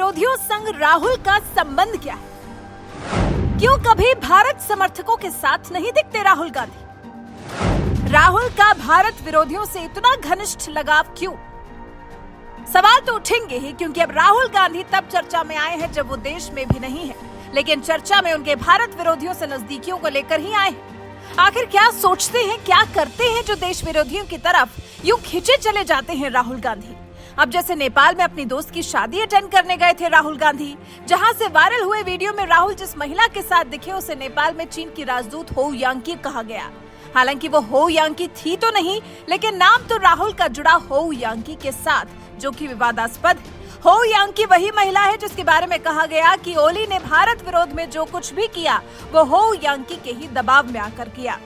विरोधियों संग राहुल का संबंध क्या है? क्यों कभी भारत समर्थकों के साथ नहीं दिखते राहुल गांधी? राहुल का भारत विरोधियों से इतना घनिष्ठ लगाव क्यों? सवाल तो उठेंगे ही, क्योंकि अब राहुल गांधी तब चर्चा में आए हैं जब वो देश में भी नहीं है, लेकिन चर्चा में उनके भारत विरोधियों से नजदीकियों को लेकर ही आए हैं। आखिर क्या सोचते हैं, क्या करते हैं जो देश विरोधियों की तरफ यूं खिंचे चले जाते हैं राहुल गांधी? अब जैसे नेपाल में अपनी दोस्त की शादी अटेंड करने गए थे राहुल गांधी, जहां से वायरल हुए वीडियो में राहुल जिस महिला के साथ दिखे उसे नेपाल में चीन की राजदूत हो यांकी कहा गया। हालांकि वो हो यांकी थी तो नहीं, लेकिन नाम तो राहुल का जुड़ा हो यांकी के साथ, जो कि विवादास्पद है। हो यांकी वही महिला है जिसके बारे में कहा गया कि ओली ने भारत विरोध में जो कुछ भी किया वो हो यांकी के ही दबाव में आकर किया।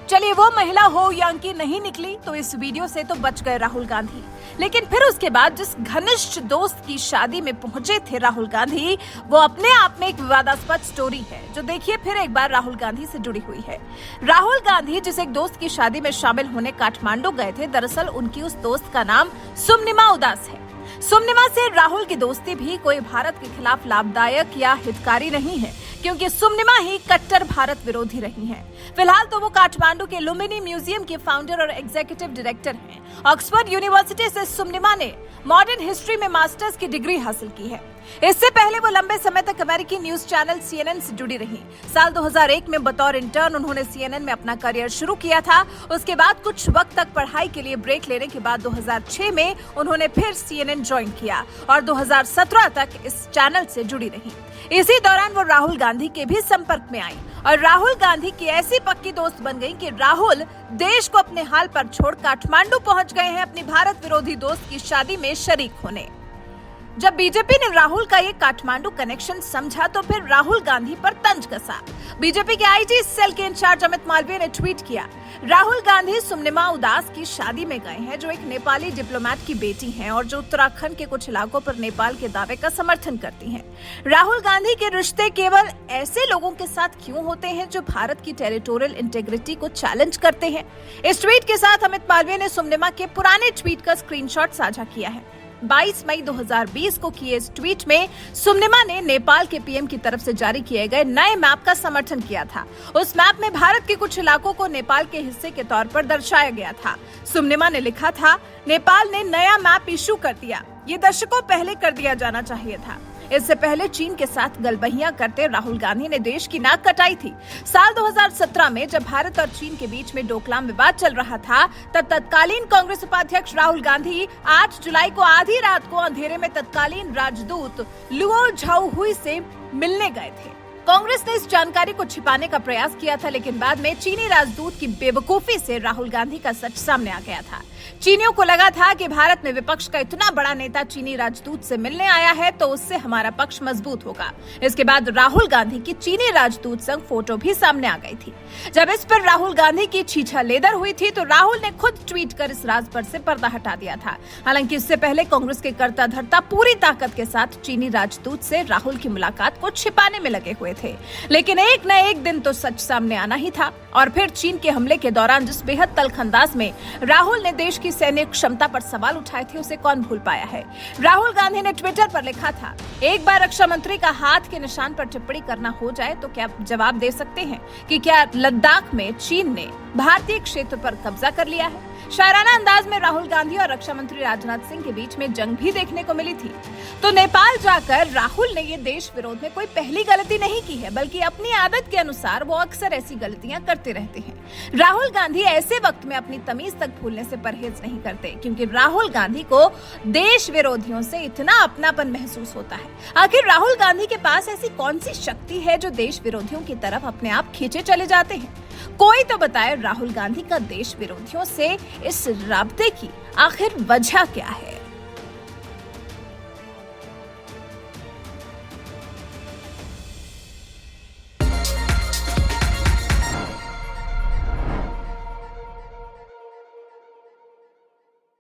चलिए, वो महिला हो यांकी नहीं निकली तो इस वीडियो से तो बच गए राहुल गांधी, लेकिन फिर उसके बाद जिस घनिष्ठ दोस्त की शादी में पहुंचे थे राहुल गांधी, वो अपने आप में एक विवादास्पद स्टोरी है, जो देखिए फिर एक बार राहुल गांधी से जुड़ी हुई है। राहुल गांधी जिस एक दोस्त की शादी में शामिल होने काठमांडू गए थे, दरअसल उनकी उस दोस्त का नाम सुमनिमा उदास है। सुमनिमा से राहुल की दोस्ती भी कोई भारत के खिलाफ लाभदायक या हितकारी नहीं है, क्योंकि सुमनिमा ही कट्टर भारत विरोधी रही हैं। फिलहाल तो वो काठमांडू के लुम्बिनी म्यूजियम के फाउंडर और एग्जीक्यूटिव डायरेक्टर हैं। ऑक्सफोर्ड यूनिवर्सिटी से सुमनिमा ने मॉडर्न हिस्ट्री में मास्टर्स की डिग्री हासिल की है। इससे पहले वो लंबे समय तक अमेरिकी न्यूज चैनल CNN से जुड़ी रही। साल 2001 में बतौर इंटर्न उन्होंने CNN में अपना करियर शुरू किया था। उसके बाद कुछ वक्त तक पढ़ाई के लिए ब्रेक लेने के बाद 2006 में उन्होंने फिर CNN ज्वाइन किया और 2017 तक इस चैनल से जुड़ी रही। इसी दौरान वो राहुल गांधी के भी संपर्क में आई और राहुल गांधी की ऐसी पक्की दोस्त बन गई कि राहुल देश को अपने हाल पर छोड़ काठमांडू पहुंच गए हैं अपनी भारत विरोधी दोस्त की शादी में शरीक होने। जब बीजेपी ने राहुल का ये काठमांडू कनेक्शन समझा तो फिर राहुल गांधी पर तंज कसा। बीजेपी के IG सेल के इंचार्ज अमित मालवीय ने ट्वीट किया, राहुल गांधी सुमनिमा उदास की शादी में गए हैं, जो एक नेपाली डिप्लोमेट की बेटी हैं और जो उत्तराखंड के कुछ इलाकों पर नेपाल के दावे का समर्थन करती हैं। राहुल गांधी के रिश्ते केवल ऐसे लोगों के साथ क्यों होते हैं जो भारत की टेरिटोरियल इंटीग्रिटी को चैलेंज करते हैं? इस ट्वीट के साथ अमित मालवीय ने सुमनिमा के पुराने ट्वीट का स्क्रीनशॉट साझा किया है। 22 मई 2020 को किए इस ट्वीट में सुमनिमा ने नेपाल के PM की तरफ से जारी किए गए नए मैप का समर्थन किया था। उस मैप में भारत के कुछ इलाकों को नेपाल के हिस्से के तौर पर दर्शाया गया था। सुमनिमा ने लिखा था, नेपाल ने नया मैप इशू कर दिया, ये दशकों पहले कर दिया जाना चाहिए था। इससे पहले चीन के साथ गलबहियां करते राहुल गांधी ने देश की नाक कटाई थी। साल 2017 में जब भारत और चीन के बीच में डोकलाम विवाद चल रहा था, तब तत्कालीन कांग्रेस उपाध्यक्ष राहुल गांधी 8 जुलाई को आधी रात को अंधेरे में तत्कालीन राजदूत लुओ झाओहुई से मिलने गए थे। कांग्रेस ने इस जानकारी को छिपाने का प्रयास किया था, लेकिन बाद में चीनी राजदूत की बेवकूफी से राहुल गांधी का सच सामने आ गया था। चीनियों को लगा था कि भारत में विपक्ष का इतना बड़ा नेता चीनी राजदूत से मिलने आया है तो उससे हमारा पक्ष मजबूत होगा। इसके बाद राहुल गांधी की चीनी राजदूत संग फोटो भी सामने आ गई थी। जब इस पर राहुल गांधी की छीछा लेदर हुई थी तो राहुल ने खुद ट्वीट कर इस राज पर से पर्दा हटा दिया था। हालांकि इससे पहले कांग्रेस के कर्ता धर्ता पूरी ताकत के साथ चीनी राजदूत से राहुल की मुलाकात को छिपाने में लगे हुए थे, लेकिन एक न एक दिन तो सच सामने आना ही था। और फिर चीन के हमले के दौरान जिस बेहद तल्ख अंदाज में राहुल ने देश की सैन्य क्षमता पर सवाल उठाए थे, उसे कौन भूल पाया है। राहुल गांधी ने ट्विटर पर लिखा था, एक बार रक्षा मंत्री का हाथ के निशान पर टिप्पणी करना हो जाए तो क्या जवाब दे सकते हैं कि क्या लद्दाख में चीन ने भारतीय क्षेत्र पर कब्जा कर लिया है। शायराना अंदाज में राहुल गांधी और रक्षा मंत्री राजनाथ सिंह के बीच में जंग भी देखने को मिली थी। तो नेपाल जाकर राहुल ने ये देश विरोध में कोई पहली गलती नहीं की है, बल्कि अपनी आदत के अनुसार वो अक्सर ऐसी गलतियां करते रहते हैं। राहुल गांधी ऐसे वक्त में अपनी तमीज तक भूलने से परहेज नहीं करते, क्योंकि राहुल गांधी को देश विरोधियों से इतना अपनापन महसूस होता है। आखिर राहुल गांधी के पास ऐसी कौन सी शक्ति है जो देश विरोधियों की तरफ अपने आप खींचे चले जाते हैं? कोई तो बताए राहुल गांधी का देश विरोधियों से इस राब्ते की आखिर वजह क्या है।